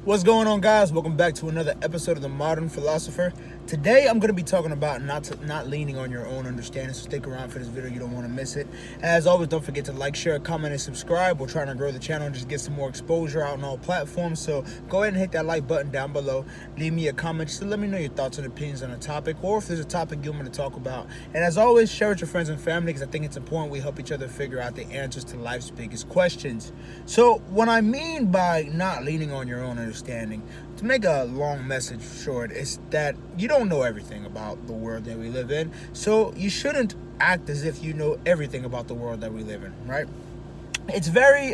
What's going on, guys? Welcome back to another episode of The Modern Philosopher. Today, I'm going to be talking about not leaning on your own understanding, so stick around for this video. You don't want to miss it. As always, don't forget to like, share, comment, and subscribe. We're trying to grow the channel and just get some more exposure out on all platforms, so go ahead and hit that like button down below. Leave me a comment just to let me know your thoughts and opinions on a topic, or if there's a topic you want me to talk about. And as always, share with your friends and family, because I think it's important we help each other figure out the answers to life's biggest questions. So, what I mean by not leaning on your own understanding, to make a long message short, is that you don't know everything about the world that we live in, so you shouldn't act as if you know everything about the world that we live in, right? It's very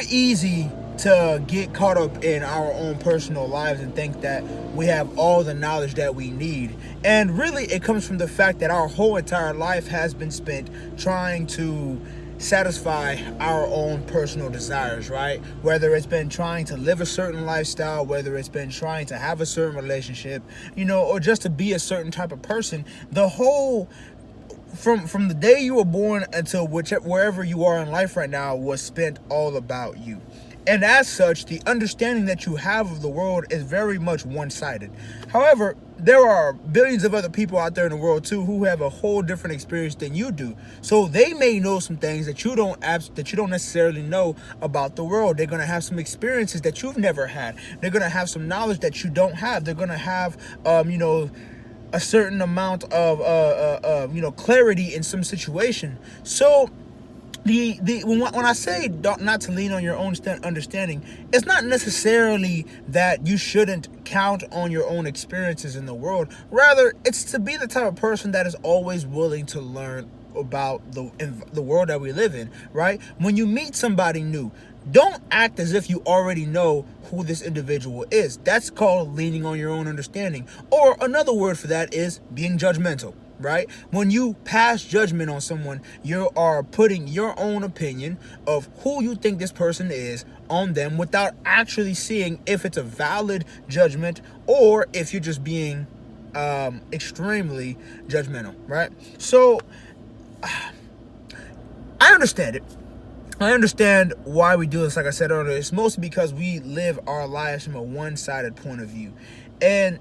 easy to get caught up in our own personal lives and think that we have all the knowledge that we need. And really, it comes from the fact that our whole entire life has been spent trying to satisfy our own personal desires, right? Whether it's been trying to live a certain lifestyle, whether it's been trying to have a certain relationship, or just to be a certain type of person, the whole from the day you were born until wherever you are in life right now was spent all about you. And as such, the understanding that you have of the world is very much one-sided. However, there are billions of other people out there in the world too who have a whole different experience than you do. So they may know some things that you don't necessarily know about the world. They're going to have some experiences that you've never had. They're going to have some knowledge that you don't have. They're going to have a certain amount of clarity in some situation. So when I say not to lean on your own understanding, it's not necessarily that you shouldn't count on your own experiences in the world. Rather, it's to be the type of person that is always willing to learn about the world that we live in, right? When you meet somebody new, don't act as if you already know who this individual is. That's called leaning on your own understanding. Or another word for that is being judgmental. Right? When you pass judgment on someone, you are putting your own opinion of who you think this person is on them without actually seeing if it's a valid judgment or if you're just being extremely judgmental, right? So I understand it. I understand why we do this. Like I said earlier, it's mostly because we live our lives from a one-sided point of view. And,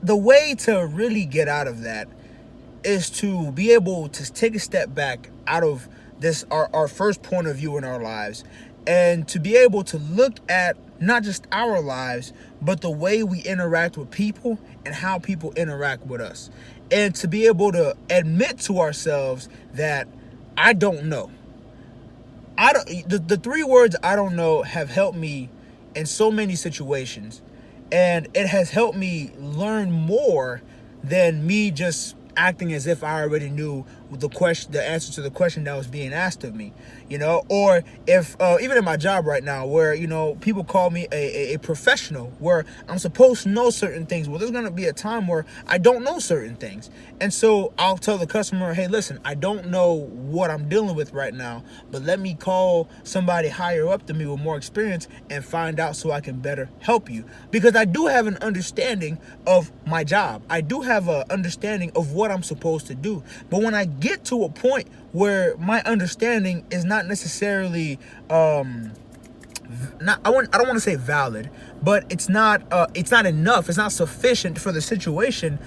the way to really get out of that is to be able to take a step back out of this, our first point of view in our lives, and to be able to look at not just our lives, but the way we interact with people and how people interact with us. And to be able to admit to ourselves that I don't know. The three words "I don't know" have helped me in so many situations. And it has helped me learn more than me just acting as if I already knew the answer to the question that was being asked of me, or if even in my job right now, where people call me a professional, where I'm supposed to know certain things. Well, there's going to be a time where I don't know certain things, and so I'll tell the customer, hey, listen, I don't know what I'm dealing with right now, but let me call somebody higher up than me with more experience and find out so I can better help you, because I do have an understanding of my job. I do have an understanding of what I'm supposed to do. But when I get to a point where my understanding is not necessarily I don't want to say valid, but it's not enough, it's not sufficient for the situation,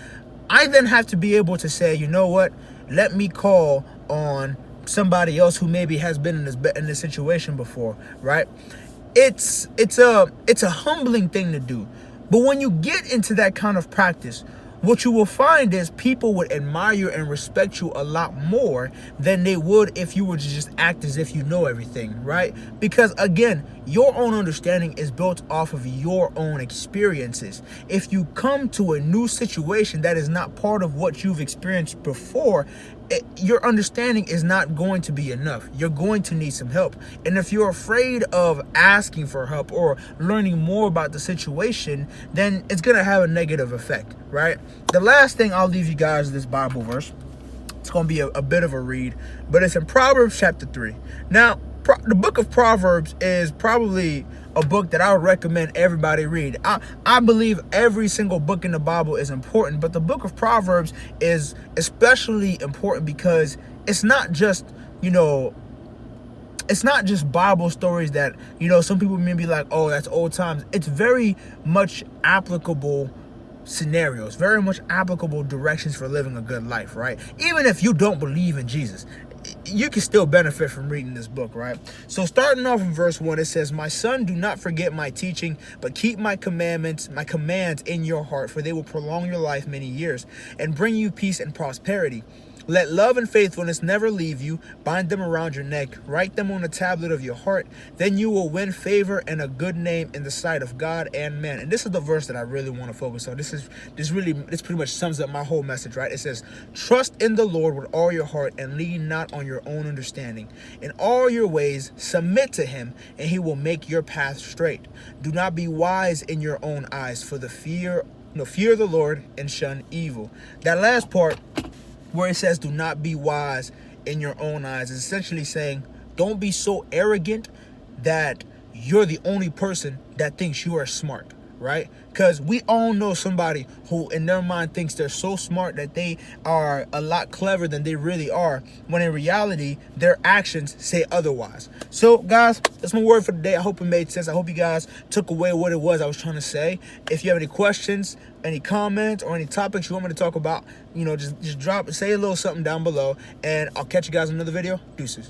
I then have to be able to say, you know what, let me call on somebody else who maybe has been in this situation before, right? It's a humbling thing to do. But when you get into that kind of practice, what you will find is people would admire you and respect you a lot more than they would if you were to just act as if you know everything, right? Because again, your own understanding is built off of your own experiences. If you come to a new situation that is not part of what you've experienced before, your understanding is not going to be enough. You're going to need some help. And if you're afraid of asking for help or learning more about the situation, then it's going to have a negative effect, right? The last thing I'll leave you guys is this Bible verse. It's going to be a bit of a read, but it's in Proverbs chapter 3. Now, the book of Proverbs is probably a book that I would recommend everybody read. I believe every single book in the Bible is important, but the book of Proverbs is especially important because it's not just, it's not just Bible stories that, you know, some people may be like, oh, that's old times. It's very much applicable scenarios, very much applicable directions for living a good life, right? Even if you don't believe in Jesus, you can still benefit from reading this book, right? So starting off in verse 1, it says, "My son, do not forget my teaching, but keep my commands in your heart, for they will prolong your life many years and bring you peace and prosperity. Let love and faithfulness never leave you. Bind them around your neck. Write them on the tablet of your heart. Then you will win favor and a good name in the sight of God and man." And this is the verse that I really want to focus on. This pretty much sums up my whole message, right? It says, "Trust in the Lord with all your heart and lean not on your own understanding. In all your ways submit to him, and he will make your path straight. Do not be wise in your own eyes, for the fear the Lord and shun evil." That last part, where it says do not be wise in your own eyes, is essentially saying don't be so arrogant that you're the only person that thinks you are smart, right? Because we all know somebody who in their mind thinks they're so smart that they are a lot clever than they really are, when in reality their actions say otherwise. So guys, that's my word for today. I hope it made sense. I hope you guys took away what it was I was trying to say. If you have any questions, any comments, or any topics you want me to talk about, you know, just say a little something down below, and I'll catch you guys in another video. Deuces.